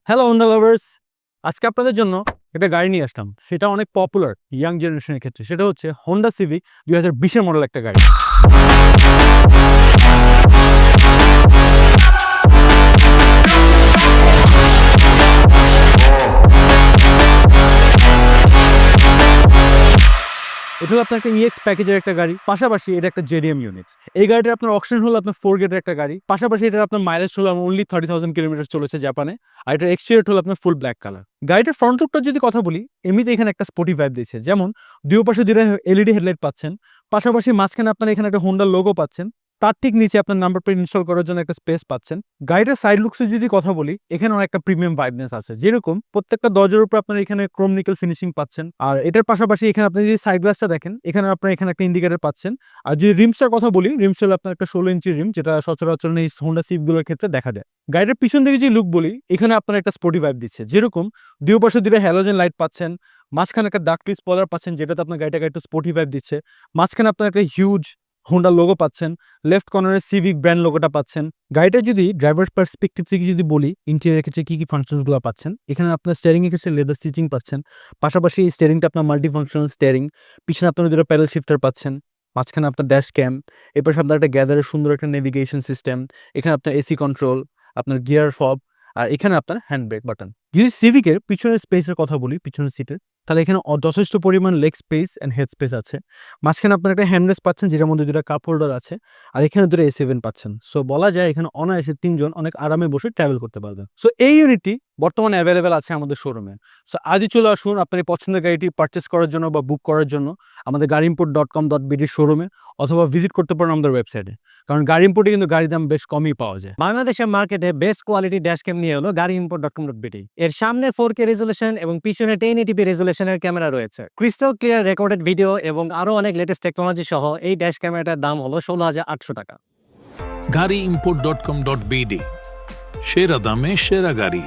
Hello Honda lovers, আজকে আপনাদের জন্য একটা গাড়ি নিয়ে আসলাম। সেটা অনেক পপুলার ইয়াং জেনারেশনের ক্ষেত্রে। সেটা হচ্ছে হোন্ডা সিভিক 2020-এর মডেল একটা গাড়ি। এটা হলো আপনার একটা ইএক্স প্যাকেজের একটা গাড়ি, পাশাপাশি এটা একটা জেডিএম ইউনিট। এই গাড়িটা আপনার অপশন হলো আপনার 4 গেটের একটা গাড়ি, পাশাপাশি এটা আপনার মাইলেজ হলো অনলি 30,000 কিলোমিটার চলেছে জাপানে। আর এটা এক্সটেরিয়র হলো আপনার ফুল ব্ল্যাক কালার। গাড়িটার ফ্রন্ট লুকটা যদি কথা বলি, এমনিতে এখানে একটা স্পোর্টি ভাইব দিচ্ছে। যেমন দুই পাশে দুটো এলইডি হেডলাইট পাচ্ছেন, পাশাপাশি মাঝখানে আপনার এখানে একটা হোন্ডা লোগো পাচ্ছেন। তার ঠিক নিচে আপনার নাম্বার প্লেট ইনস্টল করার জন্য একটা স্পেস পাচ্ছেন। গাড়িটার সাইড লুকসে যদি কথা বলি, এখানে অনেকটা প্রিমিয়াম ভাইবনেস আছে। যেরকম প্রত্যেকটা দরজার উপর আপনার এখানে ক্রোম নিকেল ফিনিশিং পাচ্ছেন। আর এটার পাশাপাশি এখানে আপনি যদি সাইড গ্লাসটা দেখেন, এখানে আপনার এখানে একটা ইন্ডিকেটর পাচ্ছেন। আর যদি রিমসটার কথা বলি, রিমস হলো আপনার একটা 16 ইঞ্চি রিম, যেটা সচরাচর এই হোন্ডা সিভিকগুলোর ক্ষেত্রে দেখা যায়। গাড়ির পিছন থেকে যে লুক বলি, এখানে আপনার একটা স্পোর্টি ভাইব দিচ্ছে। যেরকম দুই পাশে দুটো হ্যালোজেন লাইট পাচ্ছেন, মাঝখানে একটা ডার্কলি স্পয়লার পাচ্ছেন, যেটাতে আপনার গাড়িটাকে একটা স্পোর্টি ভাইব দিচ্ছে। মাঝখানে আপনার একটা হিউজ হোন্ডা লোগো পাচ্ছেন, লেফট কর্নারে সিভিক ব্র্যান্ড লোগোটা পাচ্ছেন। গাড়িটা যদি ড্রাইভার পার্সপেক্টিভ থেকে যদি বলি, ইন্টেরিয়র ক্ষেত্রে কি ফাংশনসগুলো পাচ্ছেন, এখানে আপনার স্টিয়ারিং এর ক্ষেত্রে লেদার স্টিচিং পাচ্ছেন, পাশাপাশি এই স্টিয়ারিংটা আপনার মাল্টি ফাংশনাল স্টিয়ারিং, পিছনে আপনার দুটো প্যাডেল শিফটার পাচ্ছেন, মাঝখানে আপনার ড্যাশ ক্যাম, এরপর আপনার একটা গ্যাদারের সুন্দর একটা নেভিগেশন সিস্টেম, এখানে আপনার এসি কন্ট্রোল, আপনার গিয়ার ফব, আর এখানে আপনার হ্যান্ড ব্রেক বাটন। যদি সিভিকের পিছনের স্পেসের কথা বলি, পিছনের সিটের, তাহলে এখানে যথেষ্ট পরিমাণ leg space and head space আছে। মাঝখানে আপনার একটা হ্যান্ডরেস্ট পাচ্ছেন, যেটার মধ্যে দুটো কাপ হোল্ডার আছে, আর এখানে দুটো A7 পাচ্ছেন। সো বলা যায় এখানে অনায়াসে তিনজন অনেক আরামে বসে ট্রাভেল করতে পারবেন। সো এই ইউনিটটি বর্তমানে অ্যাভেলেবেল আছে আমাদের শোরুমে। সো আজই চলে আসুন আপনার এই পছন্দের গাড়িটি পারচেস করার জন্য বা বুক করার জন্য আমাদের gareimport.com.bd শোরুমে, অথবা ভিজিট করতে পারেন আমাদের ওয়েবসাইটে। কারণ গাড়ি ইম্পোর্টে কিন্তু গাড়ির দাম বেশ কমই পাওয়া যায়। বাংলাদেশের মার্কেটে বেস্ট কোয়ালিটি ড্যাশক্যাম নিয়ে হলো gareimport.com.bd। এর সামনে 4K রেজোলিউশন এবং পিছনে 1080p রেজোলিউশনের ক্যামেরা রয়েছে, ক্রিস্টাল ক্লিয়ার রেকর্ডেড ভিডিও এবং আরো অনেক লেটেস্ট টেকনোলজি সহ এই ড্যাশ ক্যামেরাটার দাম হলো 16,800 টাকা। gareimport.com.bd সেরা দামে সেরা গাড়ি।